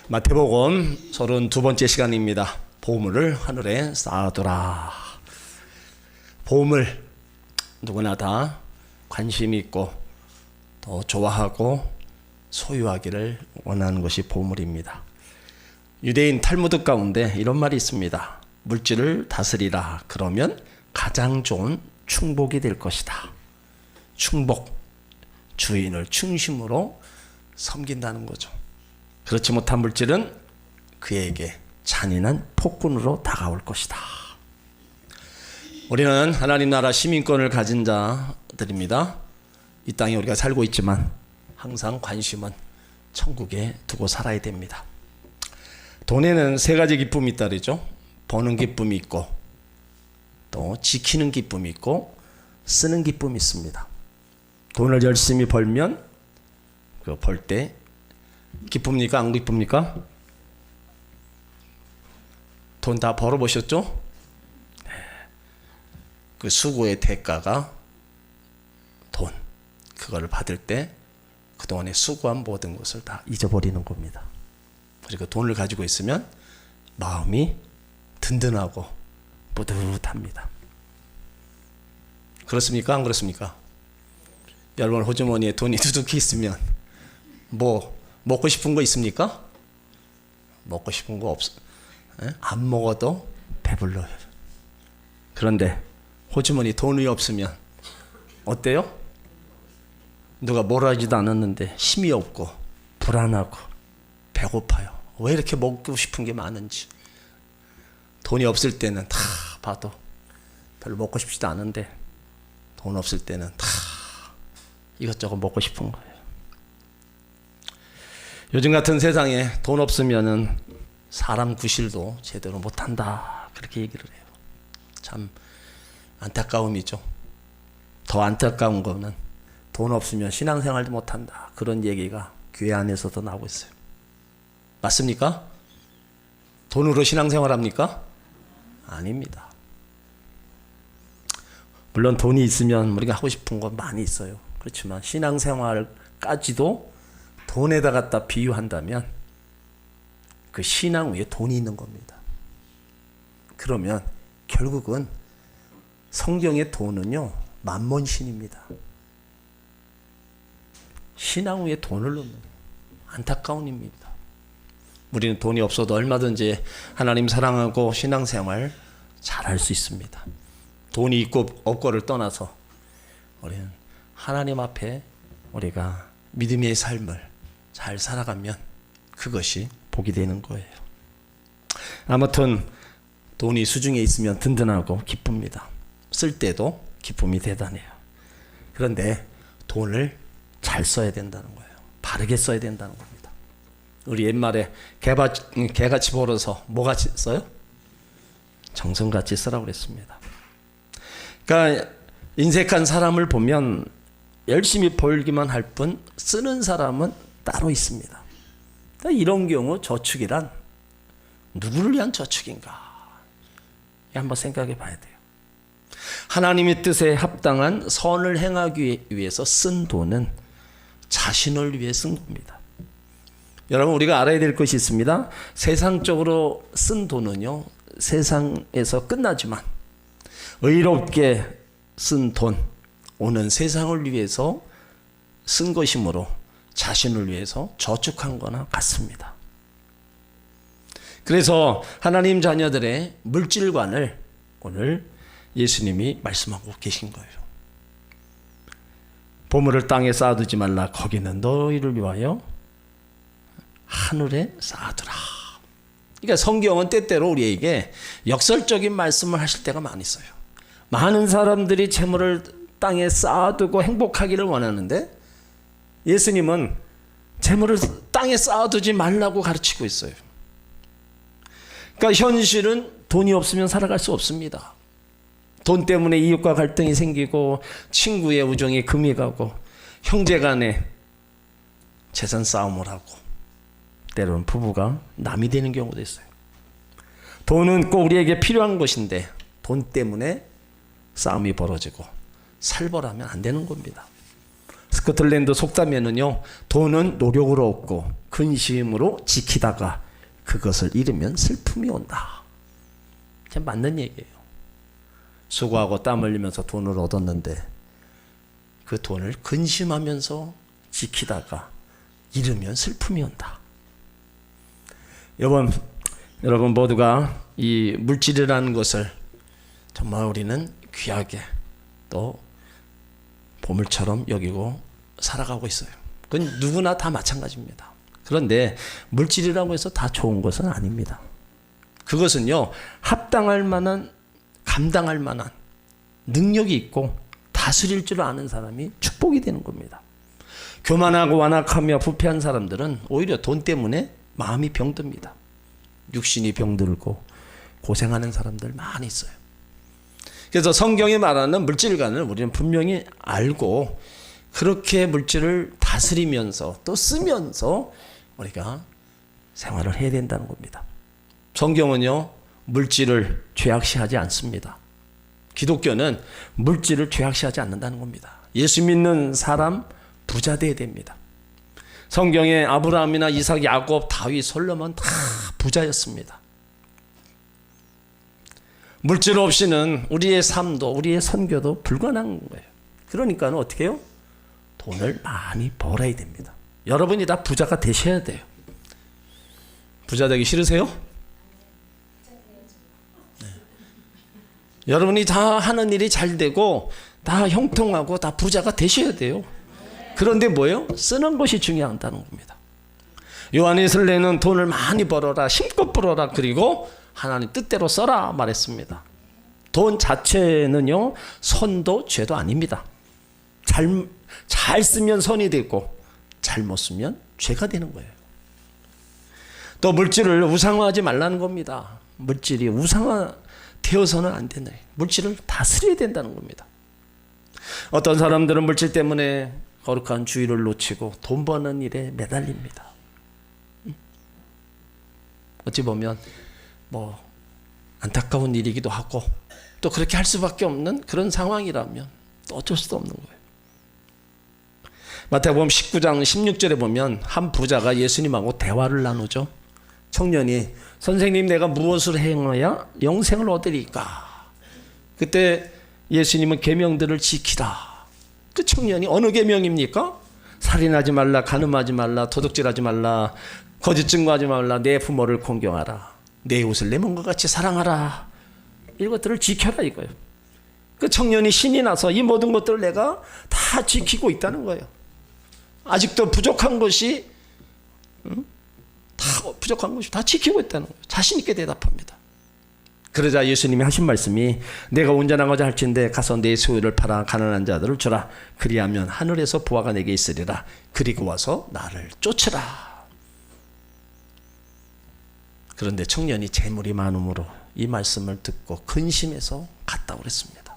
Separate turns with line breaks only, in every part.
마태복음 32번째 시간입니다. 보물을 하늘에 쌓아두라. 보물, 누구나 다 관심 있고 또 좋아하고 소유하기를 원하는 것이 보물입니다. 유대인 탈무드 가운데 이런 말이 있습니다. 물질을 다스리라. 그러면 가장 좋은 충복이 될 것이다. 충복, 주인을 중심으로 섬긴다는 거죠. 그렇지 못한 물질은 그에게 잔인한 폭군으로 다가올 것이다. 우리는 하나님 나라 시민권을 가진 자들입니다. 이 땅에 우리가 살고 있지만 항상 관심은 천국에 두고 살아야 됩니다. 돈에는 세 가지 기쁨이 있다 그러죠. 버는 기쁨이 있고 또 지키는 기쁨이 있고 쓰는 기쁨이 있습니다. 돈을 열심히 벌면 그 벌 때 기쁩니까? 안 기쁩니까? 돈 다 벌어보셨죠? 그 수고의 대가가 돈. 그거를 받을 때 그동안에 수고한 모든 것을 다 잊어버리는 겁니다. 그리고 돈을 가지고 있으면 마음이 든든하고 뿌듯합니다. 그렇습니까? 안 그렇습니까? 여러분 호주머니에 돈이 두둑히 있으면 뭐 먹고 싶은 거 있습니까? 먹고 싶은 거 안 먹어도 배불러요. 그런데 호주머니 돈이 없으면 어때요? 누가 뭐라 하지도 않았는데 힘이 없고 불안하고 배고파요. 왜 이렇게 먹고 싶은 게 많은지. 돈이 없을 때는 다 봐도 별로 먹고 싶지도 않은데 돈 없을 때는 다 이것저것 먹고 싶은 거예요. 요즘 같은 세상에 돈 없으면은 사람 구실도 제대로 못한다. 그렇게 얘기를 해요. 참 안타까움이죠. 더 안타까운 거는 돈 없으면 신앙생활도 못한다. 그런 얘기가 교회 안에서도 나오고 있어요. 맞습니까? 돈으로 신앙생활 합니까? 아닙니다. 물론 돈이 있으면 우리가 하고 싶은 건 많이 있어요. 그렇지만 신앙생활까지도 돈에다 갖다 비유한다면 그 신앙 위에 돈이 있는 겁니다. 그러면 결국은 성경의 돈은요 만몬신입니다. 신앙 위에 돈을 넣는 안타까운 일입니다. 우리는 돈이 없어도 얼마든지 하나님 사랑하고 신앙생활 잘할 수 있습니다. 돈이 있고 없고를 떠나서 우리는 하나님 앞에 우리가 믿음의 삶을 잘 살아가면 그것이 복이 되는 거예요. 아무튼 돈이 수중에 있으면 든든하고 기쁩니다. 쓸 때도 기쁨이 대단해요. 그런데 돈을 잘 써야 된다는 거예요. 바르게 써야 된다는 겁니다. 우리 옛말에 개같이 벌어서 뭐같이 써요? 정성같이 쓰라고 그랬습니다. 그러니까 인색한 사람을 보면 열심히 벌기만 할 뿐 쓰는 사람은 따로 있습니다. 그러니까 이런 경우 저축이란 누구를 위한 저축인가? 한번 생각해 봐야 돼요. 하나님의 뜻에 합당한 선을 행하기 위해서 쓴 돈은 자신을 위해 쓴 겁니다. 여러분 우리가 알아야 될 것이 있습니다. 세상적으로 쓴 돈은요 세상에서 끝나지만 의롭게 쓴 돈, 오는 세상을 위해서 쓴 것이므로 자신을 위해서 저축한 거나 같습니다. 그래서 하나님 자녀들의 물질관을 오늘 예수님이 말씀하고 계신 거예요. 보물을 땅에 쌓아두지 말라. 거기는 너희를 위하여 하늘에 쌓아두라. 그러니까 성경은 때때로 우리에게 역설적인 말씀을 하실 때가 많이 있어요. 많은 사람들이 재물을 땅에 쌓아두고 행복하기를 원하는데 예수님은 재물을 땅에 쌓아두지 말라고 가르치고 있어요. 그러니까 현실은 돈이 없으면 살아갈 수 없습니다. 돈 때문에 이웃과 갈등이 생기고 친구의 우정이 금이 가고 형제 간에 재산 싸움을 하고 때로는 부부가 남이 되는 경우도 있어요. 돈은 꼭 우리에게 필요한 것인데 돈 때문에 싸움이 벌어지고 살벌하면 안 되는 겁니다. 스코틀랜드 속담에는요, 돈은 노력으로 얻고 근심으로 지키다가 그것을 잃으면 슬픔이 온다. 참 맞는 얘기예요. 수고하고 땀 흘리면서 돈을 얻었는데 그 돈을 근심하면서 지키다가 잃으면 슬픔이 온다. 여러분 모두가 이 물질이라는 것을 정말 우리는 귀하게 또 보물처럼 여기고 살아가고 있어요. 그건 누구나 다 마찬가지입니다. 그런데 물질이라고 해서 다 좋은 것은 아닙니다. 그것은요, 합당할 만한, 감당할 만한 능력이 있고 다스릴 줄 아는 사람이 축복이 되는 겁니다. 교만하고 완악하며 부패한 사람들은 오히려 돈 때문에 마음이 병듭니다. 육신이 병들고 고생하는 사람들 많이 있어요. 그래서 성경이 말하는 물질관을 우리는 분명히 알고 그렇게 물질을 다스리면서 또 쓰면서 우리가 생활을 해야 된다는 겁니다. 성경은요, 물질을 죄악시하지 않습니다. 기독교는 물질을 죄악시하지 않는다는 겁니다. 예수 믿는 사람 부자 돼야 됩니다. 성경에 아브라함이나 이삭, 야곱, 다윗, 솔로몬 다 부자였습니다. 물질 없이는 우리의 삶도 우리의 선교도 불가능한 거예요. 그러니까 어떻게 해요? 돈을 많이 벌어야 됩니다. 여러분이 다 부자가 되셔야 돼요. 부자 되기 싫으세요? 네. 여러분이 다 하는 일이 잘 되고 다 형통하고 다 부자가 되셔야 돼요. 그런데 뭐예요? 쓰는 것이 중요하다는 겁니다. 요한에슬레는 돈을 많이 벌어라, 힘껏 벌어라, 그리고 하나님 뜻대로 써라 말했습니다. 돈 자체는요, 선도 죄도 아닙니다. 잘 쓰면 선이 되고 잘못 쓰면 죄가 되는 거예요. 또 물질을 우상화하지 말라는 겁니다. 물질이 우상화되어서는 안 된다. 물질을 다스려야 된다는 겁니다. 어떤 사람들은 물질 때문에 거룩한 주의를 놓치고 돈 버는 일에 매달립니다. 어찌 보면 뭐 안타까운 일이기도 하고 또 그렇게 할 수밖에 없는 그런 상황이라면 또 어쩔 수도 없는 거예요. 마태복음 19장 16절에 보면 한 부자가 예수님하고 대화를 나누죠. 청년이 선생님, 내가 무엇을 행해야 영생을 얻으리까? 그때 예수님은 계명들을 지키라. 그 청년이 어느 계명입니까? 살인하지 말라, 간음하지 말라, 도둑질하지 말라, 거짓 증거하지 말라, 내 부모를 공경하라, 내 이웃을 내 몸과 같이 사랑하라. 이것들을 지켜라 이거예요. 그 청년이 신이 나서 이 모든 것들을 내가 다 지키고 있다는 거예요. 아직도 부족한 것이 다 지키고 있다는 거예요. 자신 있게 대답합니다. 그러자 예수님이 하신 말씀이 내가 온전하고자 할진대 가서 내 소유를 팔아 가난한 자들을 주라. 그리하면 하늘에서 보화가 내게 있으리라. 그리고 와서 나를 쫓으라. 그런데 청년이 재물이 많음으로 이 말씀을 듣고 근심해서 갔다고 그랬습니다.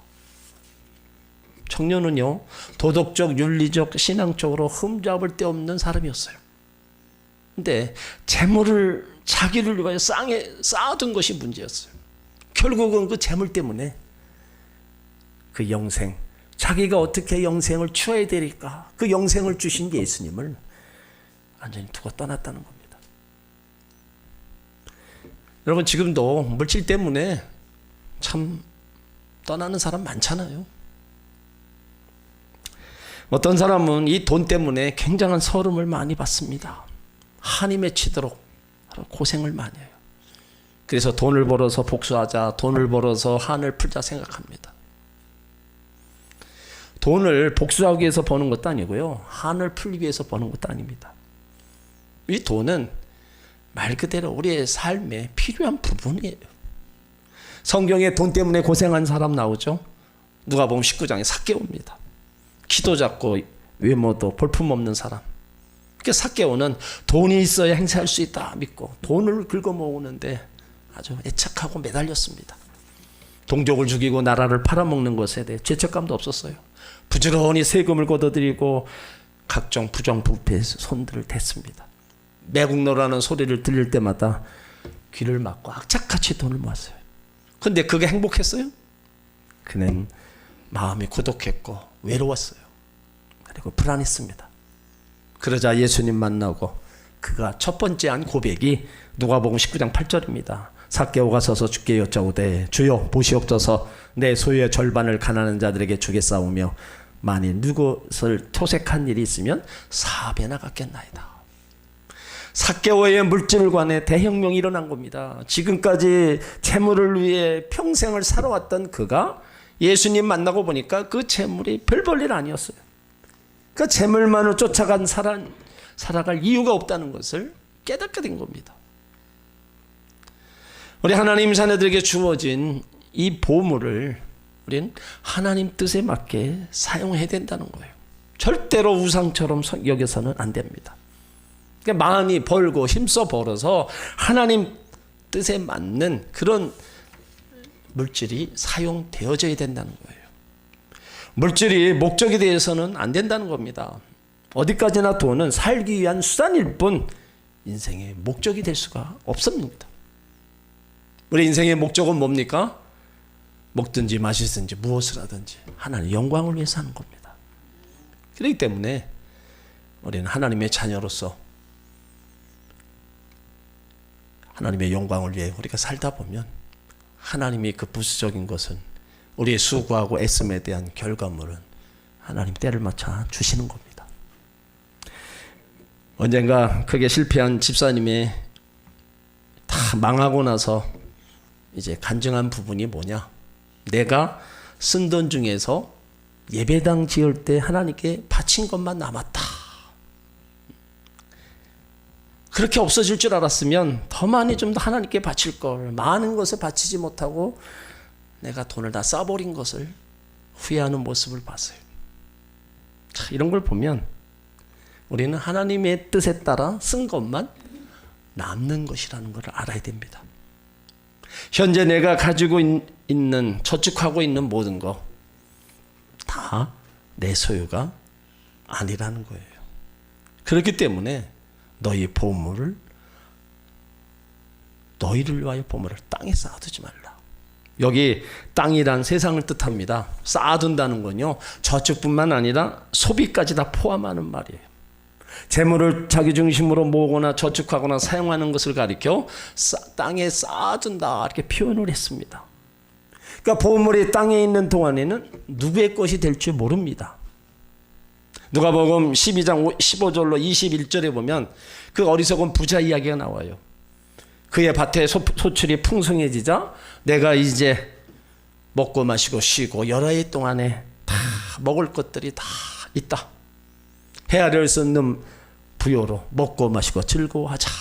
청년은요, 도덕적, 윤리적, 신앙적으로 흠잡을 데 없는 사람이었어요. 근데 재물을 자기를 위하여 쌓아둔 것이 문제였어요. 결국은 그 재물 때문에 그 영생, 자기가 어떻게 영생을 취해야 되니까 그 영생을 주신 예수님을 완전히 두고 떠났다는 겁니다. 여러분, 지금도 물질 때문에 참 떠나는 사람 많잖아요. 어떤 사람은 이 돈 때문에 굉장한 서름을 많이 받습니다. 한이 맺히도록 고생을 많이 해요. 그래서 돈을 벌어서 복수하자, 돈을 벌어서 한을 풀자 생각합니다. 돈을 복수하기 위해서 버는 것도 아니고요, 한을 풀기 위해서 버는 것도 아닙니다. 이 돈은 말 그대로 우리의 삶에 필요한 부분이에요. 성경에 돈 때문에 고생한 사람 나오죠. 누가복음 19장에 삭개오입니다. 키도 작고 외모도 볼품없는 사람. 그 삭개오는 돈이 있어야 행세할 수 있다 믿고 돈을 긁어모으는데 아주 애착하고 매달렸습니다. 동족을 죽이고 나라를 팔아먹는 것에 대해 죄책감도 없었어요. 부지런히 세금을 걷어들이고 각종 부정부패에 손들을 댔습니다. 매국노라는 소리를 들릴 때마다 귀를 막고 악착같이 돈을 모았어요. 근데 그게 행복했어요? 그는 마음이 고독했고 외로웠어요. 그리고 불안했습니다. 그러자 예수님 만나고 그가 첫 번째 한 고백이 누가복음 19장 8절입니다. 삭개오가 서서 주께 여짜오되 주여 보시옵소서 내 소유의 절반을 가난한 자들에게 주겠사오며 만일 누구를 토색한 일이 있으면 4배나 갚겠나이다. 삭개오의 물질관에 대혁명이 일어난 겁니다. 지금까지 재물을 위해 평생을 살아왔던 그가 예수님 만나고 보니까 그 재물이 별 볼 일 아니었어요. 그 재물만을 쫓아간 살아갈 이유가 없다는 것을 깨닫게 된 겁니다. 우리 하나님 자녀들에게 주어진 이 보물을 우리는 하나님 뜻에 맞게 사용해야 된다는 거예요. 절대로 우상처럼 여겨서는 안 됩니다. 그러니까 많이 벌고 힘써 벌어서 하나님 뜻에 맞는 그런 물질이 사용되어져야 된다는 거예요. 물질이 목적이 되어서는 안 된다는 겁니다. 어디까지나 돈은 살기 위한 수단일 뿐 인생의 목적이 될 수가 없습니다. 우리 인생의 목적은 뭡니까? 먹든지 마시든지 무엇을 하든지 하나님의 영광을 위해서 하는 겁니다. 그렇기 때문에 우리는 하나님의 자녀로서 하나님의 영광을 위해 우리가 살다 보면 하나님이 그 부수적인 것은 우리의 수고하고 애씀에 대한 결과물은 하나님 때를 맞춰 주시는 겁니다. 언젠가 크게 실패한 집사님이 다 망하고 나서 이제 간증한 부분이 뭐냐? 내가 쓴 돈 중에서 예배당 지을 때 하나님께 바친 것만 남았다. 그렇게 없어질 줄 알았으면 더 많이 좀 더 하나님께 바칠 걸. 많은 것을 바치지 못하고 내가 돈을 다 써버린 것을 후회하는 모습을 봤어요. 자, 이런 걸 보면 우리는 하나님의 뜻에 따라 쓴 것만 남는 것이라는 걸 알아야 됩니다. 현재 내가 가지고 있는 저축하고 있는 모든 거 다 내 소유가 아니라는 거예요. 그렇기 때문에 너희 보물을 너희를 위하여 보물을 땅에 쌓아두지 말라. 여기 땅이란 세상을 뜻합니다. 쌓아둔다는 건요 저축뿐만 아니라 소비까지 다 포함하는 말이에요. 재물을 자기 중심으로 모으거나 저축하거나 사용하는 것을 가리켜 땅에 쌓아둔다 이렇게 표현을 했습니다. 그러니까 보물이 땅에 있는 동안에는 누구의 것이 될지 모릅니다. 누가복음 12장 15절로 21절에 보면 그 어리석은 부자 이야기가 나와요. 그의 밭에 소출이 풍성해지자 내가 이제 먹고 마시고 쉬고 여러 해 동안에 다 먹을 것들이 다 있다. 헤아릴 수 없는 부요로 먹고 마시고 즐거워하자.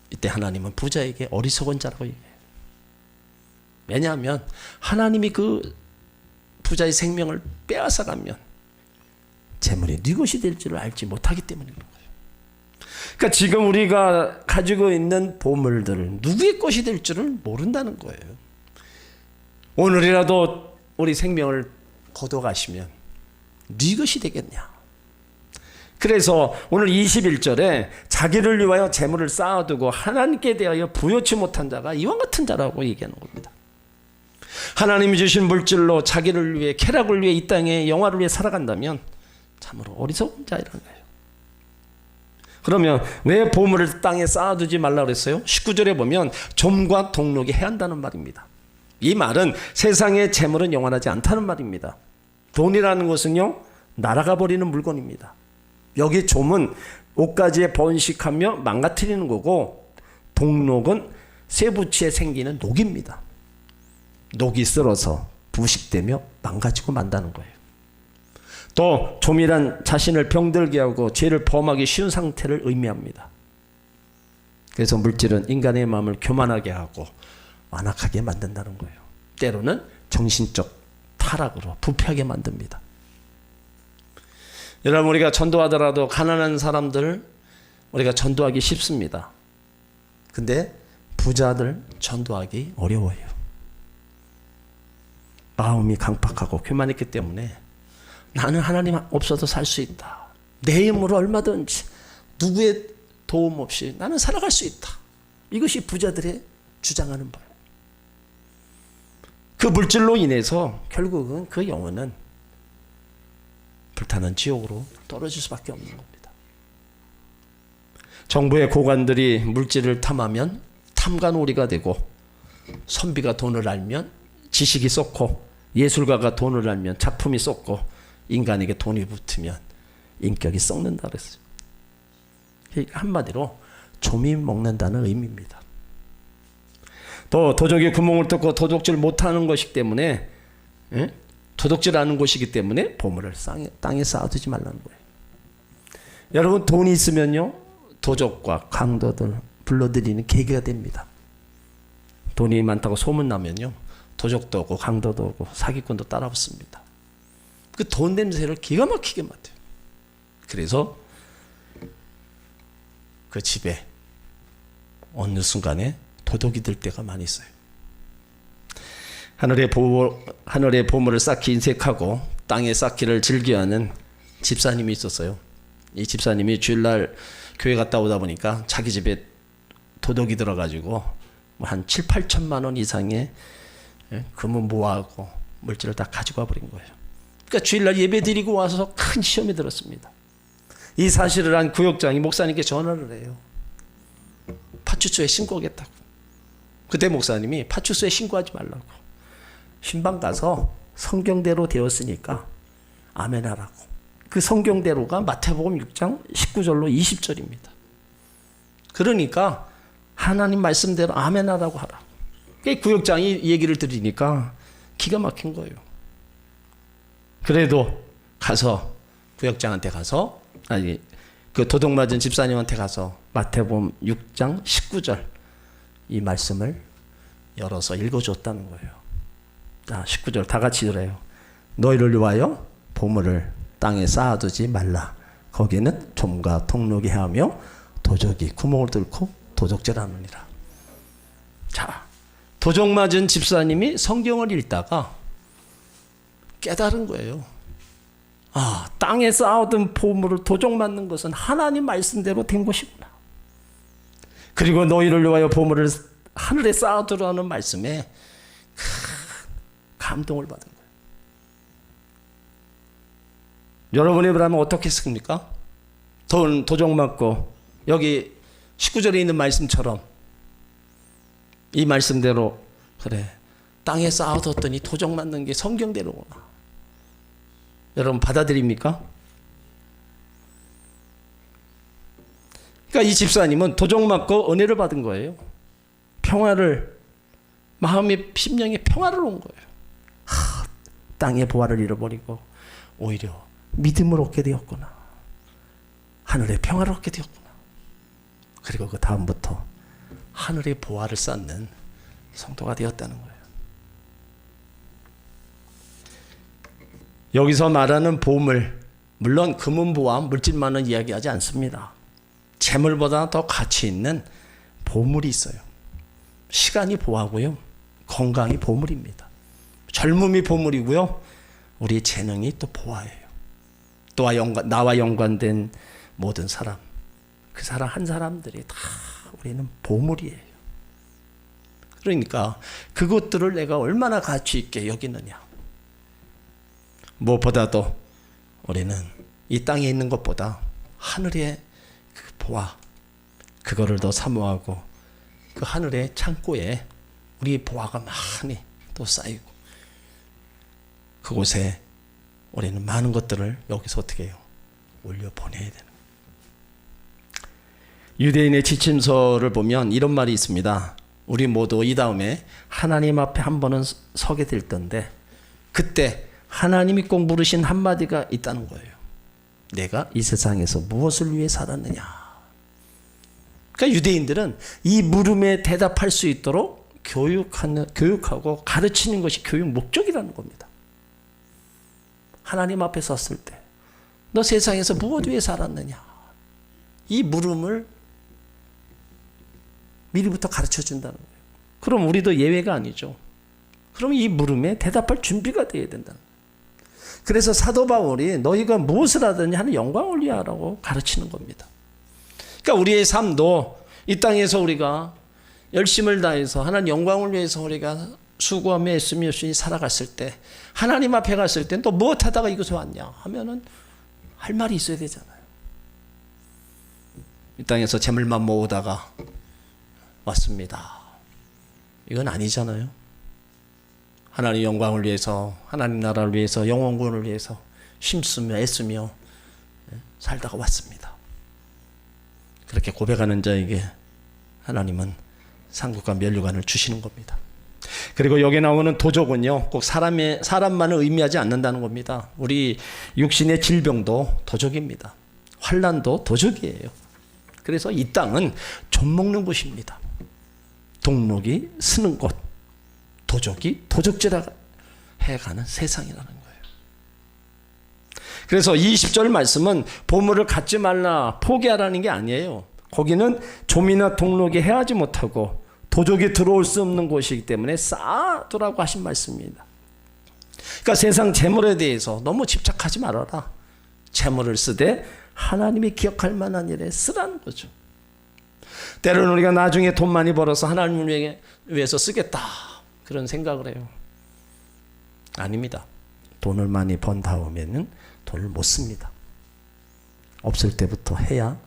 이때 하나님은 부자에게 어리석은 자라고 얘기해요. 왜냐하면 하나님이 그 부자의 생명을 빼앗아가면 재물이 네 것이 될 줄을 알지 못하기 때문인 거예요. 그러니까 지금 우리가 가지고 있는 보물들을 누구의 것이 될 줄을 모른다는 거예요. 오늘이라도 우리 생명을 거둬가시면 네 것이 되겠냐. 그래서 오늘 21절에 자기를 위하여 재물을 쌓아두고 하나님께 대하여 부여치 못한 자가 이와 같은 자라고 얘기하는 겁니다. 하나님이 주신 물질로 자기를 위해 쾌락을 위해 이 땅의 영화를 위해 살아간다면 참으로 어리석은 자이라는 거예요. 그러면 왜 보물을 땅에 쌓아두지 말라고 그랬어요? 19절에 보면 점과 동록이 해한다는 말입니다. 이 말은 세상의 재물은 영원하지 않다는 말입니다. 돈이라는 것은요 날아가 버리는 물건입니다. 여기 좀은 옷가지에 번식하며 망가뜨리는 거고 동록은 쇠붙이에 생기는 녹입니다. 녹이 쓸어서 부식되며 망가지고 만다는 거예요. 또 좀이란 자신을 병들게 하고 죄를 범하기 쉬운 상태를 의미합니다. 그래서 물질은 인간의 마음을 교만하게 하고 완악하게 만든다는 거예요. 때로는 정신적 타락으로 부패하게 만듭니다. 여러분 우리가 전도하더라도 가난한 사람들 우리가 전도하기 쉽습니다. 근데 부자들 전도하기 어려워요. 마음이 강팍하고 교만했기 때문에 나는 하나님 없어도 살 수 있다. 내 힘으로 얼마든지 누구의 도움 없이 나는 살아갈 수 있다. 이것이 부자들의 주장하는 바예요. 그 물질로 인해서 결국은 그 영혼은 불타는 지옥으로 떨어질 수밖에 없는 겁니다. 정부의 고관들이 물질을 탐하면 탐관오리가 되고, 선비가 돈을 알면 지식이 쏟고, 예술가가 돈을 알면 작품이 쏟고, 인간에게 돈이 붙으면 인격이 썩는다 그랬어요. 한마디로 조미 먹는다는 의미입니다. 또 도적이 구멍을 뚫고 도둑질 못하는 것이기 때문에, 도둑질하는 곳이기 때문에 보물을 땅에 쌓아두지 말라는 거예요. 여러분, 돈이 있으면요, 도적과 강도들 불러들이는 계기가 됩니다. 돈이 많다고 소문나면요, 도적도 오고 강도도 오고 사기꾼도 따라붙습니다. 그 돈 냄새를 기가 막히게 맡아요. 그래서 그 집에 어느 순간에 도둑이 들 때가 많이 있어요. 하늘의 보물을 쌓기 인색하고 땅에 쌓기를 즐겨하는 집사님이 있었어요. 이 집사님이 주일날 교회 갔다 오다 보니까 자기 집에 도둑이 들어가지고 한 7, 8천만 원 이상의 금은 모아하고 물질을 다 가지고 와버린 거예요. 그러니까 주일날 예배 드리고 와서 큰 시험이 들었습니다. 이 사실을 한 구역장이 목사님께 전화를 해요. 파출소에 신고하겠다고. 그때 목사님이 파출소에 신고하지 말라고, 신방 가서 성경대로 되었으니까 아멘하라고. 그 성경대로가 마태복음 6장 19절로 20절입니다. 그러니까 하나님 말씀대로 아멘하라고 하라. 구역장이 얘기를 들으니까 기가 막힌 거예요. 그래도 가서 구역장한테 가서, 아니 그 도둑 맞은 집사님한테 가서 마태복음 6장 19절 이 말씀을 열어서 읽어줬다는 거예요. 자, 19절 다 같이 들어요. 너희를 위하여 보물을 땅에 쌓아두지 말라. 거기는 좀과 통록이 하며 도적이 구멍을 뚫고 도적질하느니라. 자, 도적 맞은 집사님이 성경을 읽다가 깨달은 거예요. 아, 땅에 쌓아둔 보물을 도적 맞는 것은 하나님 말씀대로 된 것이구나. 그리고 너희를 위하여 보물을 하늘에 쌓아두라는 말씀에 감동을 받은 거예요. 여러분이 그러면 어떻게 했습니까? 도적 맞고 여기 19절에 있는 말씀처럼 이 말씀대로, 그래, 땅에 쌓아뒀더니 도적 맞는 게 성경대로구나. 여러분 받아들입니까? 그러니까 이 집사님은 도적 맞고 은혜를 받은 거예요. 평화를, 마음의 심령의 평화를 온 거예요. 땅의 보화를 잃어버리고 오히려 믿음을 얻게 되었구나. 하늘의 평화를 얻게 되었구나. 그리고 그 다음부터 하늘의 보화를 쌓는 성도가 되었다는 거예요. 여기서 말하는 보물, 물론 금은 보화, 물질만은 이야기하지 않습니다. 재물보다 더 가치 있는 보물이 있어요. 시간이 보화고요, 건강이 보물입니다. 젊음이 보물이고요, 우리 재능이 또 보화예요. 나와 연관된 모든 사람, 그 사람 한 사람들이 다 우리는 보물이에요. 그러니까 그것들을 내가 얼마나 가치 있게 여기느냐. 무엇보다도 우리는 이 땅에 있는 것보다 하늘의 그 보화, 그거를 더 사모하고 그 하늘의 창고에 우리 보화가 많이 또 쌓이고 그곳에 우리는 많은 것들을 여기서 어떻게 해요? 올려보내야 되는 거예요. 유대인의 지침서를 보면 이런 말이 있습니다. 우리 모두 이 다음에 하나님 앞에 한 번은 서게 될 텐데 그때 하나님이 꼭 물으신 한마디가 있다는 거예요. 내가 이 세상에서 무엇을 위해 살았느냐. 그러니까 유대인들은 이 물음에 대답할 수 있도록 교육하고 가르치는 것이 교육 목적이라는 겁니다. 하나님 앞에 섰을 때 너 세상에서 무엇 위해 살았느냐. 이 물음을 미리부터 가르쳐 준다는 거예요. 그럼 우리도 예외가 아니죠. 그럼 이 물음에 대답할 준비가 되어야 된다는 거예요. 그래서 사도 바울이 너희가 무엇을 하든지 하는 영광을 위하라고 가르치는 겁니다. 그러니까 우리의 삶도 이 땅에서 우리가 열심을 다해서 하나님 영광을 위해서 우리가 수고하며 애쓰며 열심히 살아갔을 때 하나님 앞에 갔을 때 또 무엇 하다가 이곳에 왔냐 하면은 할 말이 있어야 되잖아요. 이 땅에서 재물만 모으다가 왔습니다. 이건 아니잖아요. 하나님 영광을 위해서, 하나님 나라를 위해서, 영혼구원을 위해서 힘쓰며 애쓰며 살다가 왔습니다. 그렇게 고백하는 자에게 하나님은 상급과 면류관을 주시는 겁니다. 그리고 여기 나오는 도적은요, 꼭 사람만을 의미하지 않는다는 겁니다. 우리 육신의 질병도 도적입니다. 환난도 도적이에요. 그래서 이 땅은 좀 먹는 곳입니다. 동록이 쓰는 곳, 도적이 도적질을 해가는 세상이라는 거예요. 그래서 20절 말씀은 보물을 갖지 말라, 포기하라는 게 아니에요. 거기는 좀이나 동록이 해하지 못하고 도적이 들어올 수 없는 곳이기 때문에 쌓아두라고 하신 말씀입니다. 그러니까 세상 재물에 대해서 너무 집착하지 말아라. 재물을 쓰되 하나님이 기억할 만한 일에 쓰라는 거죠. 때로는 우리가 나중에 돈 많이 벌어서 하나님을 위해서 쓰겠다, 그런 생각을 해요. 아닙니다. 돈을 많이 번 다음에는 돈을 못 씁니다. 없을 때부터 해야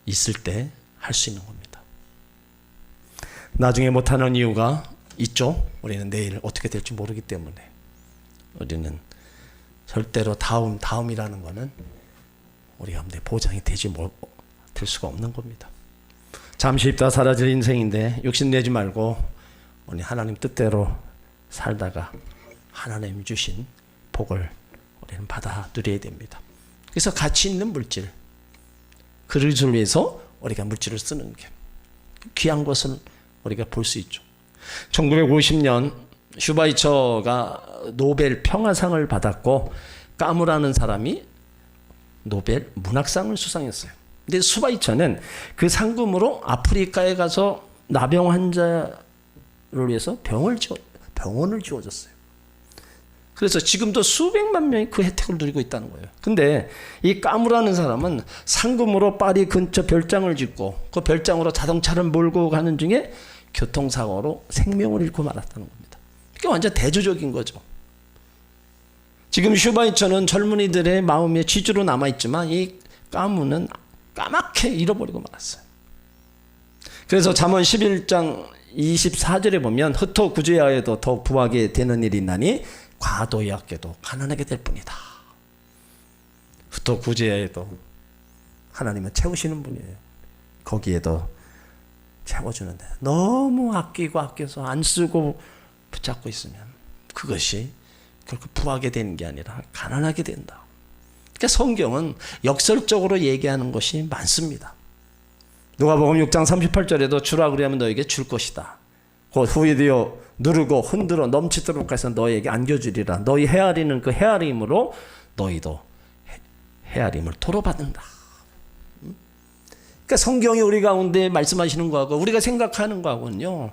있을 때 할 수 있는 겁니다. 나중에 못하는 이유가 있죠. 우리는 내일 어떻게 될지 모르기 때문에. 우리는 절대로 다음이라는 것은 우리 가운데 보장이 될 수가 없는 겁니다. 잠시 있다 사라질 인생인데 욕심내지 말고 우리 하나님 뜻대로 살다가 하나님 주신 복을 우리는 받아 누려야 됩니다. 그래서 가치 있는 물질, 그릇을 위해서 우리가 물질을 쓰는 게 귀한 것을 우리가 볼 수 있죠. 1950년 슈바이처가 노벨 평화상을 받았고 까무라는 사람이 노벨 문학상을 수상했어요. 근데 슈바이처는 그 상금으로 아프리카에 가서 나병 환자를 위해서 병원을 지어줬어요. 그래서 지금도 수백만 명이 그 혜택을 누리고 있다는 거예요. 근데 이 까무라는 사람은 상금으로 파리 근처 별장을 짓고 그 별장으로 자동차를 몰고 가는 중에 교통사고로 생명을 잃고 말았다는 겁니다. 이게 완전 대조적인 거죠. 지금 슈바이처는 젊은이들의 마음에 지주로 남아있지만 이 까무는 까맣게 잃어버리고 말았어요. 그래서 잠언 11장 24절에 보면 흩어 구제하여도 더욱 부하게 되는 일이 있나니 과도하게도 가난하게 될 뿐이다. 흩어 구제하여도 하나님은 채우시는 분이에요. 거기에도 채워주는데 너무 아껴서 안 쓰고 붙잡고 있으면 그것이 결코 부하게 되는 게 아니라 가난하게 된다. 그러니까 성경은 역설적으로 얘기하는 것이 많습니다. 누가복음 6장 38절에도 주라 그리하면 너에게 줄 것이다. 곧 후에 되어 누르고 흔들어 넘치도록 해서 너에게 안겨주리라. 너희 헤아리는 그 헤아림으로 너희도 헤아림을 도로 받는다. 그러니까 성경이 우리 가운데 말씀하시는 거하고 우리가 생각하는 거하고는요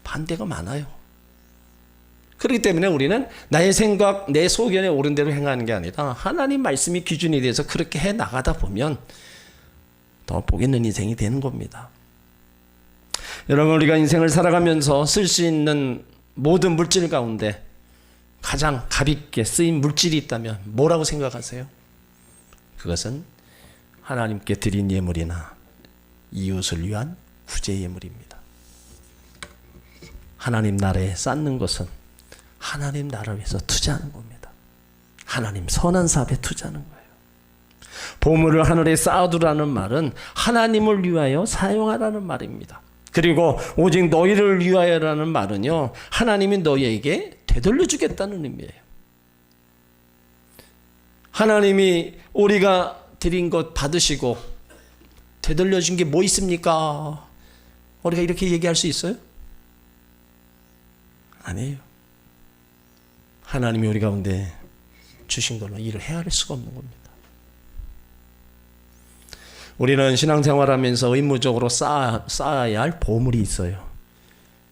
반대가 많아요. 그렇기 때문에 우리는 나의 생각, 내 소견에 옳은 대로 행하는 게 아니라 하나님 말씀이 기준이 돼서 그렇게 해 나가다 보면 더 복 있는 인생이 되는 겁니다. 여러분, 우리가 인생을 살아가면서 쓸 수 있는 모든 물질 가운데 가장 값있게 쓰인 물질이 있다면 뭐라고 생각하세요? 그것은 하나님께 드린 예물이나 이웃을 위한 구제 예물입니다. 하나님 나라에 쌓는 것은 하나님 나라를 위해서 투자하는 겁니다. 하나님 선한 사업에 투자하는 거예요. 보물을 하늘에 쌓아두라는 말은 하나님을 위하여 사용하라는 말입니다. 그리고 오직 너희를 위하여라는 말은요, 하나님이 너희에게 되돌려 주겠다는 의미예요. 하나님이 우리가 드린 것 받으시고 되돌려 준 게 뭐 있습니까? 우리가 이렇게 얘기할 수 있어요? 아니에요. 하나님이 우리 가운데 주신 걸로 일을 헤아릴 수가 없는 겁니다. 우리는 신앙생활하면서 의무적으로 쌓아야 할 보물이 있어요.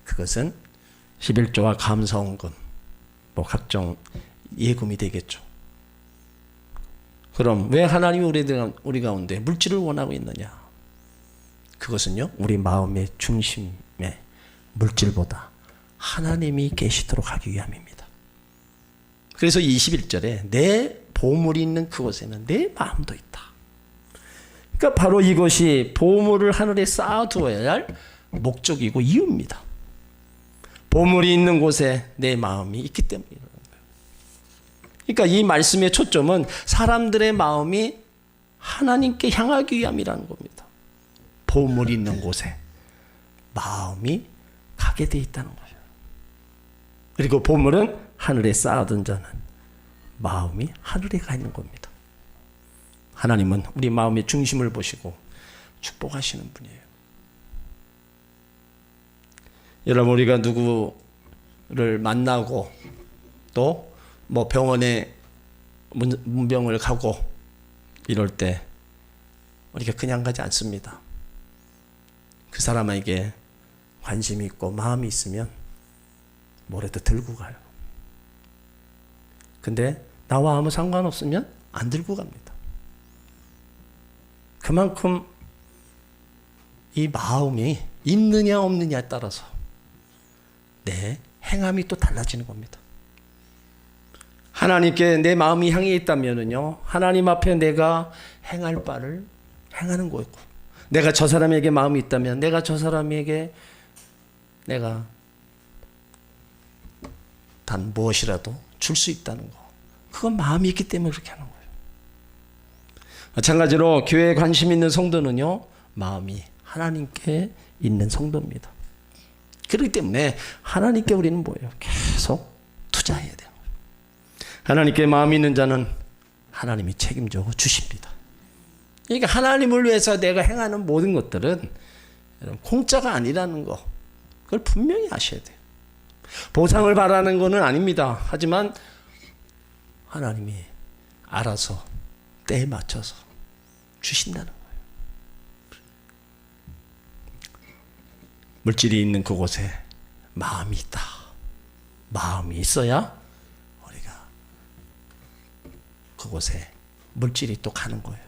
그것은 11조와 감사원금, 뭐 각종 예금이 되겠죠. 그럼 왜 하나님이 우리 가운데 물질을 원하고 있느냐? 그것은요, 우리 마음의 중심에 물질보다 하나님이 계시도록 하기 위함입니다. 그래서 21절에 내 보물이 있는 그곳에는 내 마음도 있다. 그러니까 바로 이것이 보물을 하늘에 쌓아두어야 할 목적이고 이유입니다. 보물이 있는 곳에 내 마음이 있기 때문이라는 거예요. 그러니까 이 말씀의 초점은 사람들의 마음이 하나님께 향하기 위함이라는 겁니다. 보물이 있는 곳에 마음이 가게 돼 있다는 거예요. 그리고 보물은 하늘에 쌓아둔 자는 마음이 하늘에 가 있는 겁니다. 하나님은 우리 마음의 중심을 보시고 축복하시는 분이에요. 여러분, 우리가 누구를 만나고 또 뭐 병원에 문병을 가고 이럴 때 우리가 그냥 가지 않습니다. 그 사람에게 관심이 있고 마음이 있으면 뭐라도 들고 가요. 근데 나와 아무 상관없으면 안 들고 갑니다. 그만큼 이 마음이 있느냐 없느냐에 따라서 내 행함이 또 달라지는 겁니다. 하나님께 내 마음이 향해 있다면은요, 하나님 앞에 내가 행할 바를 행하는 거고, 내가 저 사람에게 마음이 있다면 내가 저 사람에게 내가 단 무엇이라도 줄 수 있다는 거, 그건 마음이 있기 때문에 그렇게 하는 거예요. 마찬가지로 교회에 관심 있는 성도는요, 마음이 하나님께 있는 성도입니다. 그렇기 때문에 하나님께 우리는 뭐예요? 계속 투자해야 돼요. 하나님께 마음이 있는 자는 하나님이 책임져 주십니다. 그러니까 하나님을 위해서 내가 행하는 모든 것들은 공짜가 아니라는 거, 그걸 분명히 아셔야 돼요. 보상을 바라는 것은 아닙니다. 하지만 하나님이 알아서 때에 맞춰서 주신다는 거예요. 물질이 있는 그곳에 마음이 있다. 마음이 있어야 우리가 그곳에 물질이 또 가는 거예요.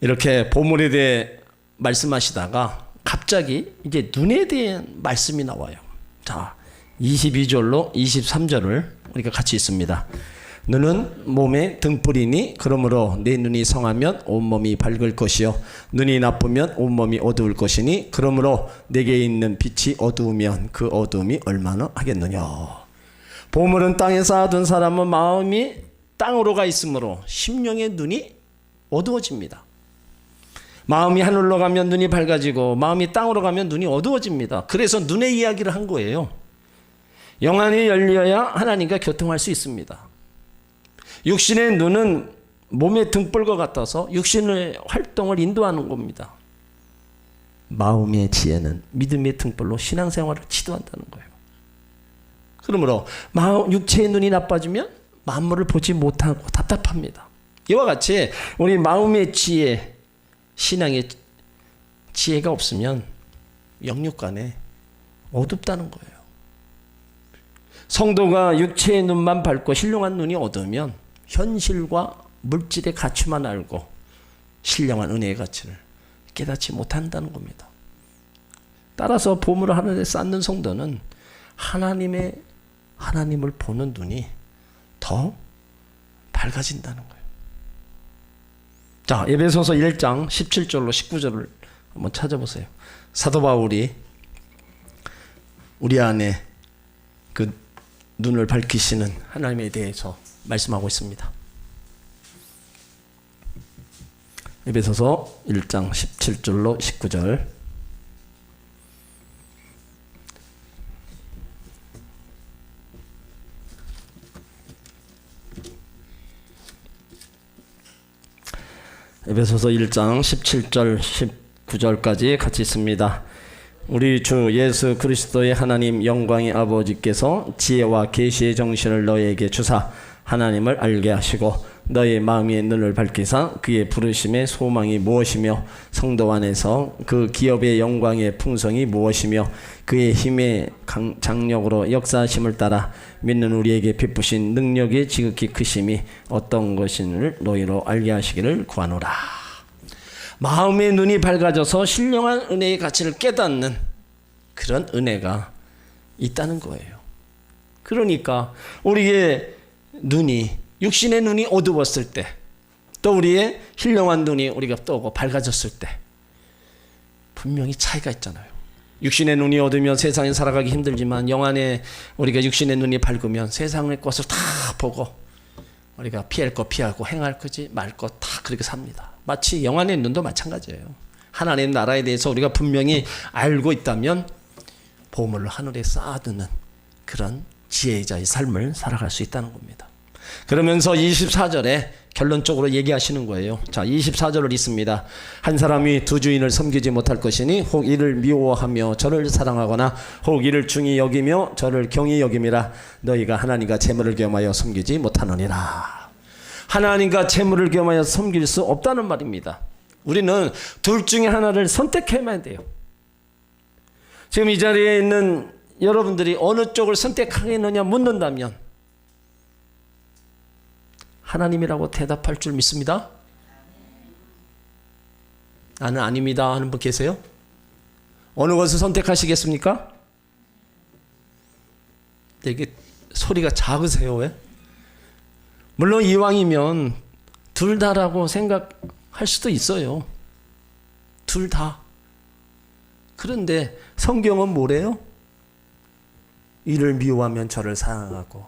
이렇게 보물에 대해 말씀하시다가 갑자기 이제 눈에 대한 말씀이 나와요. 자, 22절로 23절을 우리가 같이 읽습니다. 눈은 몸의 등불이니 그러므로 내 눈이 성하면 온몸이 밝을 것이요 눈이 나쁘면 온몸이 어두울 것이니 그러므로 내게 있는 빛이 어두우면 그 어두움이 얼마나 하겠느냐. 보물은 땅에 쌓아둔 사람은 마음이 땅으로 가 있으므로 심령의 눈이 어두워집니다. 마음이 하늘로 가면 눈이 밝아지고 마음이 땅으로 가면 눈이 어두워집니다. 그래서 눈의 이야기를 한 거예요. 영안이 열려야 하나님과 교통할 수 있습니다. 육신의 눈은 몸의 등불과 같아서 육신의 활동을 인도하는 겁니다. 마음의 지혜는 믿음의 등불로 신앙생활을 지도한다는 거예요. 그러므로 육체의 눈이 나빠지면 만물을 보지 못하고 답답합니다. 이와 같이 우리 마음의 지혜, 신앙의 지혜가 없으면 영육간에 어둡다는 거예요. 성도가 육체의 눈만 밝고 신령한 눈이 어두우면 현실과 물질의 가치만 알고 신령한 은혜의 가치를 깨닫지 못한다는 겁니다. 따라서 보물을 하늘에 쌓는 성도는 하나님을 보는 눈이 더 밝아진다는 거예요. 자, 에베소서 1장 17절로 19절을 한번 찾아보세요. 사도 바울이 우리 안에 그 눈을 밝히시는 하나님에 대해서 말씀하고 있습니다. 에베소서 1장 17절로 19절. 에베소서 1장 17절 19절까지 같이 있습니다. 우리 주 예수 그리스도의 하나님 영광의 아버지께서 지혜와 계시의 정신을 너희에게 주사 하나님을 알게 하시고 너희 마음의 눈을 밝히사 그의 부르심의 소망이 무엇이며 성도 안에서 그 기업의 영광의 풍성이 무엇이며 그의 힘의 장력으로 역사하심을 따라 믿는 우리에게 베푸신 능력의 지극히 크심이 어떤 것인을 너희로 알게 하시기를 구하노라. 마음의 눈이 밝아져서 신령한 은혜의 가치를 깨닫는 그런 은혜가 있다는 거예요. 그러니까 우리의 눈이, 육신의 눈이 어두웠을 때, 또 우리의 힐령한 눈이 우리가 뜨고 밝아졌을 때 분명히 차이가 있잖아요. 육신의 눈이 어두면 세상에 살아가기 힘들지만 영안에 우리가 육신의 눈이 밝으면 세상의 것을 다 보고 우리가 피할 거 피하고 행할 거지 말 거 다 그렇게 삽니다. 마치 영안의 눈도 마찬가지예요. 하나님 나라에 대해서 우리가 분명히 알고 있다면 보물을 하늘에 쌓아두는 그런 지혜자의 삶을 살아갈 수 있다는 겁니다. 그러면서 24절에 결론적으로 얘기하시는 거예요. 자, 24절을 읽습니다. 한 사람이 두 주인을 섬기지 못할 것이니 혹 이를 미워하며 저를 사랑하거나 혹 이를 중히 여기며 저를 경히 여김이라. 너희가 하나님과 재물을 겸하여 섬기지 못하느니라. 하나님과 재물을 겸하여 섬길 수 없다는 말입니다. 우리는 둘 중에 하나를 선택해야만 돼요. 지금 이 자리에 있는 여러분들이 어느 쪽을 선택하겠느냐 묻는다면 하나님이라고 대답할 줄 믿습니다. 나는 아닙니다 하는 분 계세요? 어느 것을 선택하시겠습니까? 이게 소리가 작으세요. 왜? 물론 이왕이면 둘 다라고 생각할 수도 있어요. 둘 다. 그런데 성경은 뭐래요? 이를 미워하면 저를 사랑하고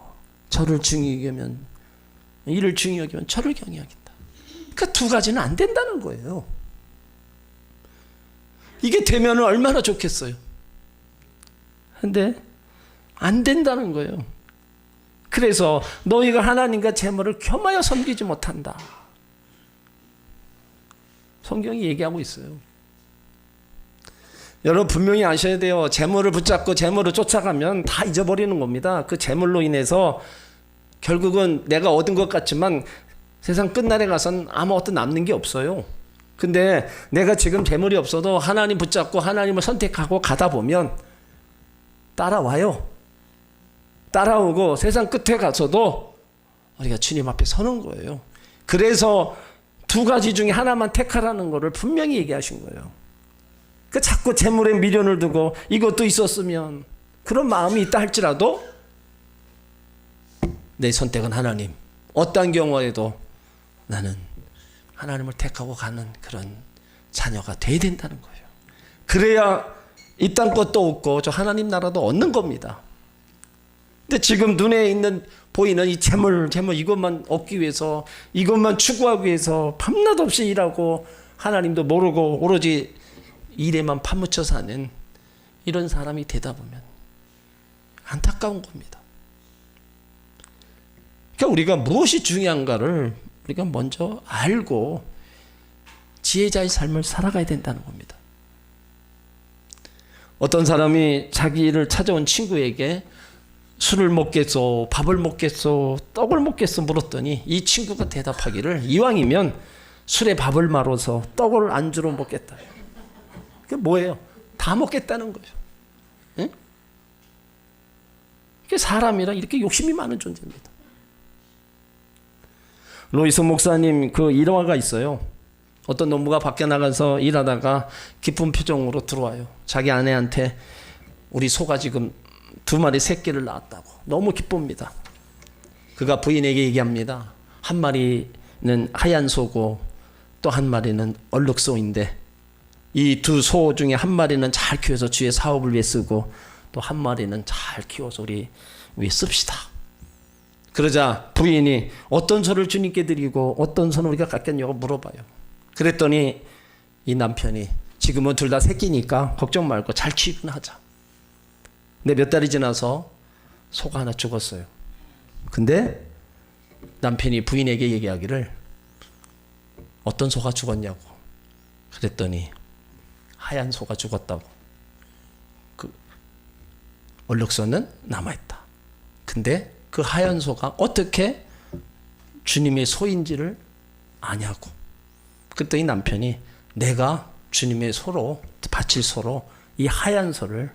저를 중히 여기면 이를 중히 여기면 저를 경히 여긴다. 그러니까 두 가지는 안 된다는 거예요. 이게 되면 얼마나 좋겠어요. 근데 안 된다는 거예요. 그래서 너희가 하나님과 재물을 겸하여 섬기지 못한다. 성경이 얘기하고 있어요. 여러분 분명히 아셔야 돼요. 재물을 붙잡고 재물을 쫓아가면 다 잊어버리는 겁니다. 그 재물로 인해서 결국은 내가 얻은 것 같지만 세상 끝날에 가서는 아무것도 남는 게 없어요. 근데 내가 지금 재물이 없어도 하나님 붙잡고 하나님을 선택하고 가다 보면 따라와요. 따라오고 세상 끝에 가서도 우리가 주님 앞에 서는 거예요. 그래서 두 가지 중에 하나만 택하라는 거를 분명히 얘기하신 거예요. 그 자꾸 재물에 미련을 두고 이것도 있었으면 그런 마음이 있다 할지라도 내 선택은 하나님. 어떠한 경우에도 나는 하나님을 택하고 가는 그런 자녀가 돼야 된다는 거예요. 그래야 이 땅 것도 얻고 저 하나님 나라도 얻는 겁니다. 근데 지금 눈에 있는 보이는 이 재물 이것만 얻기 위해서 이것만 추구하기 위해서 밤낮 없이 일하고 하나님도 모르고 오로지 일에만 파묻혀 사는 이런 사람이 되다 보면 안타까운 겁니다. 그러니까 우리가 무엇이 중요한가를 우리가 먼저 알고 지혜자의 삶을 살아가야 된다는 겁니다. 어떤 사람이 자기를 찾아온 친구에게 술을 먹겠소, 밥을 먹겠소, 떡을 먹겠소 물었더니 이 친구가 대답하기를 이왕이면 술에 밥을 말아서 떡을 안주로 먹겠다. 그게 뭐예요? 다 먹겠다는 거예요. 응? 이게 사람이라 이렇게 욕심이 많은 존재입니다. 로이스 목사님 그 일화가 있어요. 어떤 농부가 밖에 나가서 일하다가 기쁜 표정으로 들어와요. 자기 아내한테 우리 소가 지금 2마리 새끼를 낳았다고 너무 기쁩니다. 그가 부인에게 얘기합니다. 한 마리는 하얀 소고 또 한 마리는 얼룩소인데 이 두 소 중에 한 마리는 잘 키워서 주의 사업을 위해 쓰고 또 한 마리는 잘 키워서 우리 위해 씁시다. 그러자 부인이 어떤 소를 주님께 드리고 어떤 소는 우리가 갖겠냐고 물어봐요. 그랬더니 이 남편이 지금은 둘 다 새끼니까 걱정 말고 잘 키우긴 하자. 근데 몇 달이 지나서 소가 하나 죽었어요. 근데 남편이 부인에게 얘기하기를 어떤 소가 죽었냐고. 그랬더니 하얀 소가 죽었다고. 그 얼룩소는 남아있다. 근데 그 하얀 소가 어떻게 주님의 소인지를 아냐고. 그랬더니 남편이 내가 주님의 소로 바칠 소로 이 하얀 소를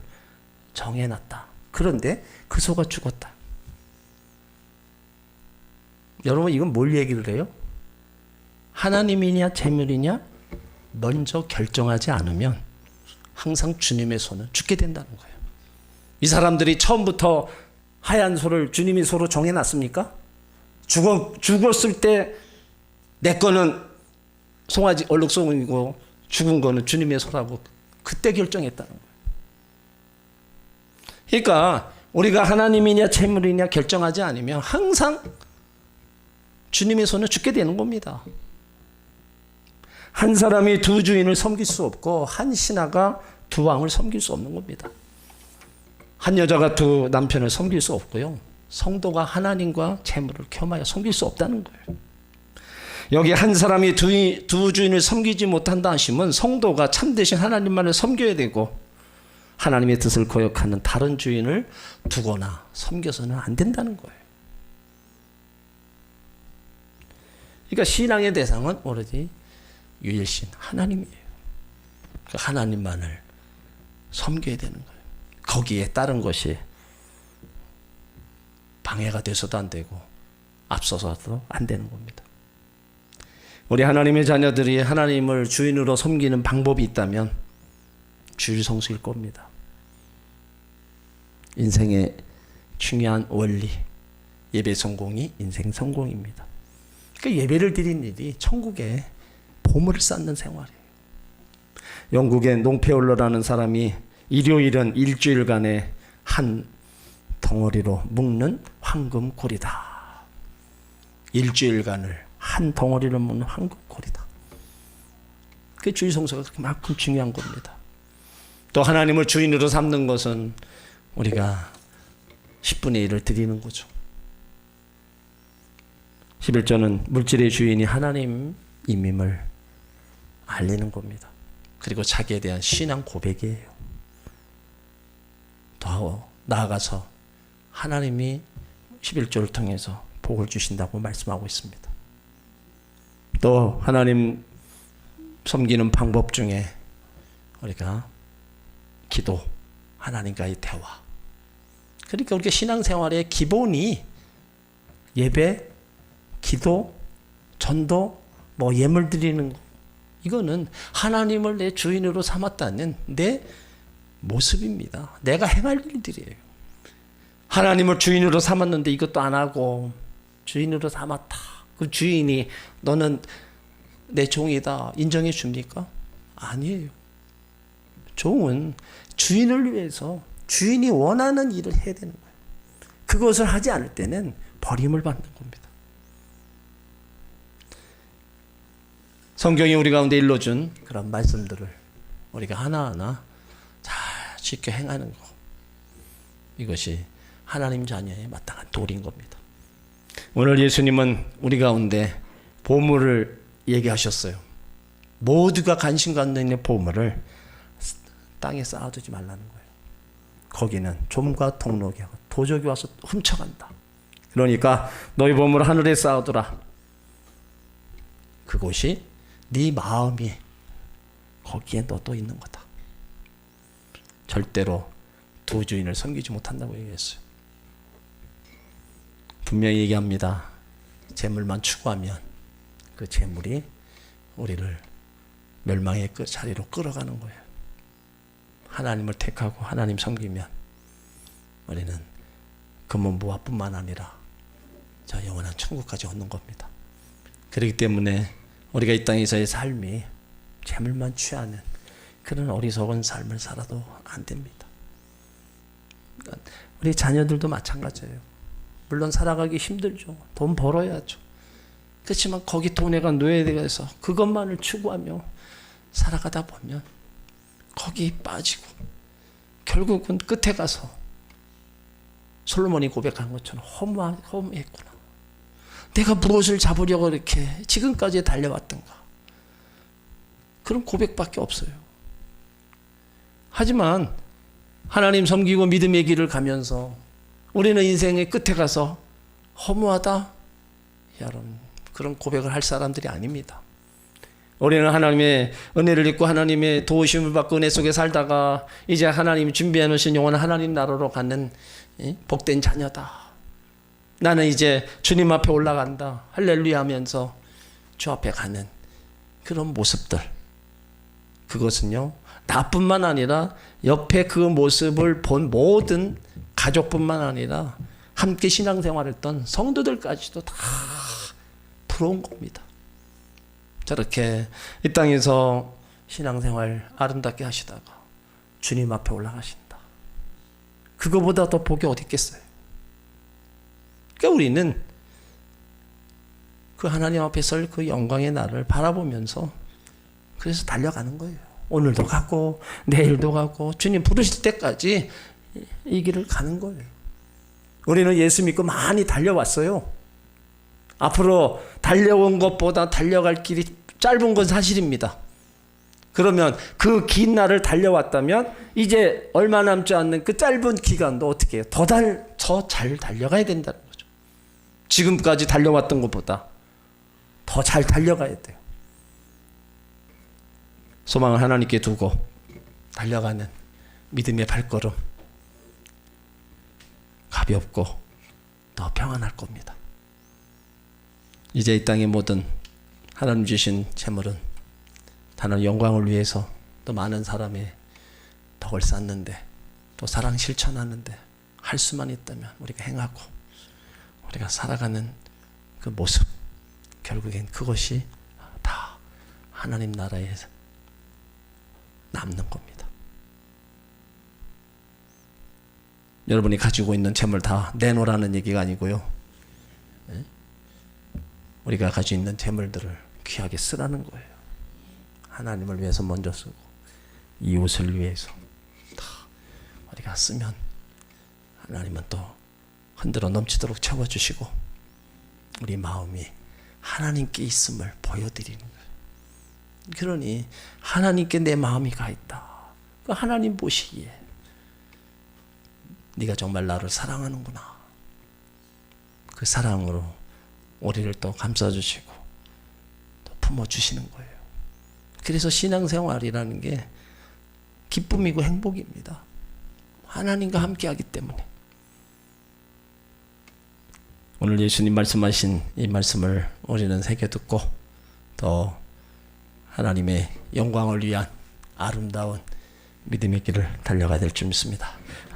정해놨다. 그런데 그 소가 죽었다. 여러분 이건 뭘 얘기를 해요? 하나님이냐 재물이냐 먼저 결정하지 않으면 항상 주님의 소는 죽게 된다는 거예요. 이 사람들이 처음부터 하얀 소를 주님의 소로 정해놨습니까? 죽었을 때 내 거는 송아지 얼룩송이고 죽은 거는 주님의 소라고 그때 결정했다는 거예요. 그러니까 우리가 하나님이냐 재물이냐 결정하지 않으면 항상 주님의 손에 죽게 되는 겁니다. 한 사람이 두 주인을 섬길 수 없고 한 신하가 두 왕을 섬길 수 없는 겁니다. 한 여자가 두 남편을 섬길 수 없고요. 성도가 하나님과 재물을 겸하여 섬길 수 없다는 거예요. 여기 한 사람이 두 주인을 섬기지 못한다 하시면 성도가 참되신 하나님만을 섬겨야 되고 하나님의 뜻을 거역하는 다른 주인을 두거나 섬겨서는 안 된다는 거예요. 그러니까 신앙의 대상은 오로지 유일신 하나님이에요. 그 하나님만을 섬겨야 되는 거예요. 거기에 다른 것이 방해가 돼서도 안 되고 앞서서도 안 되는 겁니다. 우리 하나님의 자녀들이 하나님을 주인으로 섬기는 방법이 있다면 주일성수일 겁니다. 인생의 중요한 원리, 예배 성공이 인생 성공입니다. 그러니까 예배를 드린 일이 천국에 보물을 쌓는 생활이에요. 영국의 농페올러라는 사람이 일요일은 일주일간의 한 덩어리로 묶는 황금고리다. 일주일간을 한 덩어리로 묶는 황금고리다. 그게 주일성수가 그만큼 중요한 겁니다. 또 하나님을 주인으로 삼는 것은 우리가 10분의 1을 드리는 거죠. 11조는 물질의 주인이 하나님임을 알리는 겁니다. 그리고 자기에 대한 신앙 고백이에요. 더 나아가서 하나님이 11조를 통해서 복을 주신다고 말씀하고 있습니다. 또 하나님 섬기는 방법 중에 우리가 기도, 하나님과의 대화. 그러니까 우리가 신앙생활의 기본이 예배, 기도, 전도, 예물 드리는 거. 이거는 하나님을 내 주인으로 삼았다는 내 모습입니다. 내가 행할 일들이에요. 하나님을 주인으로 삼았는데 이것도 안 하고 주인으로 삼았다. 그 주인이 너는 내 종이다 인정해 줍니까? 아니에요. 종은 주인을 위해서 주인이 원하는 일을 해야 되는 거예요. 그것을 하지 않을 때는 버림을 받는 겁니다. 성경이 우리 가운데 일러준 그런 말씀들을 우리가 하나하나 잘 지켜 행하는 것, 이것이 하나님 자녀의 마땅한 도리인 겁니다. 오늘 예수님은 우리 가운데 보물을 얘기하셨어요. 모두가 관심 갖는 이 보물을 땅에 쌓아두지 말라는 거예요. 거기는 좀과 동록이 도적이 와서 훔쳐간다. 그러니까 너희 보물을 하늘에 쌓아두라. 그곳이 네 마음이 거기에 너도 있는 거다. 절대로 두 주인을 섬기지 못한다고 얘기했어요. 분명히 얘기합니다. 재물만 추구하면 그 재물이 우리를 멸망의 그 자리로 끌어가는 거예요. 하나님을 택하고 하나님 섬기면 우리는 금은부화뿐만 아니라 저 영원한 천국까지 얻는 겁니다. 그렇기 때문에 우리가 이 땅에서의 삶이 재물만 취하는 그런 어리석은 삶을 살아도 안 됩니다. 우리 자녀들도 마찬가지예요. 물론 살아가기 힘들죠. 돈 벌어야죠. 그렇지만 거기 돈에가 노예돼서 그것만을 추구하며 살아가다 보면 거기 빠지고 결국은 끝에 가서 솔로몬이 고백한 것처럼 허무했구나. 내가 무엇을 잡으려고 이렇게 지금까지 달려왔던가. 그런 고백밖에 없어요. 하지만 하나님 섬기고 믿음의 길을 가면서 우리는 인생의 끝에 가서 허무하다? 여러분, 그런 고백을 할 사람들이 아닙니다. 우리는 하나님의 은혜를 입고 하나님의 도우심을 받고 은혜 속에 살다가 이제 하나님이 준비해 놓으신 영원한 하나님 나라로 가는 복된 자녀다. 나는 이제 주님 앞에 올라간다. 할렐루야 하면서 주 앞에 가는 그런 모습들. 그것은요, 나뿐만 아니라 옆에 그 모습을 본 모든 가족뿐만 아니라 함께 신앙생활했던 성도들까지도 다 부러운 겁니다. 저렇게 이 땅에서 신앙생활 아름답게 하시다가 주님 앞에 올라가신다. 그거보다 더 복이 어디 있겠어요? 그러니까 우리는 그 하나님 앞에 설 그 영광의 날을 바라보면서 그래서 달려가는 거예요. 오늘도 가고 내일도 가고 주님 부르실 때까지 이 길을 가는 거예요. 우리는 예수 믿고 많이 달려왔어요. 앞으로 달려온 것보다 달려갈 길이 짧은 건 사실입니다. 그러면 그 긴 날을 달려왔다면 이제 얼마 남지 않는 그 짧은 기간도 어떻게 해요? 더 잘 달려가야 된다는 거죠. 지금까지 달려왔던 것보다 더 잘 달려가야 돼요. 소망을 하나님께 두고 달려가는 믿음의 발걸음, 가볍고 더 평안할 겁니다. 이제 이 땅의 모든 하나님 주신 재물은 하나님 영광을 위해서 또 많은 사람의 덕을 쌓는데 또 사랑 실천하는데 할 수만 있다면 우리가 행하고 우리가 살아가는 그 모습, 결국엔 그것이 다 하나님 나라에 남는 겁니다. 여러분이 가지고 있는 재물 다 내놓으라는 얘기가 아니고요. 우리가 가지고 있는 재물들을 귀하게 쓰라는 거예요. 하나님을 위해서 먼저 쓰고 이웃을 위해서 다 우리가 쓰면 하나님은 또 흔들어 넘치도록 채워주시고 우리 마음이 하나님께 있음을 보여드리는 거예요. 그러니 하나님께 내 마음이 가 있다. 그 하나님 보시기에 네가 정말 나를 사랑하는구나. 그 사랑으로 우리를 또 감싸주시고 또 품어주시는 거예요. 그래서 신앙생활이라는 게 기쁨이고 행복입니다. 하나님과 함께하기 때문에. 오늘 예수님 말씀하신 이 말씀을 우리는 새겨듣고 더 하나님의 영광을 위한 아름다운 믿음의 길을 달려가야 될 줄 믿습니다.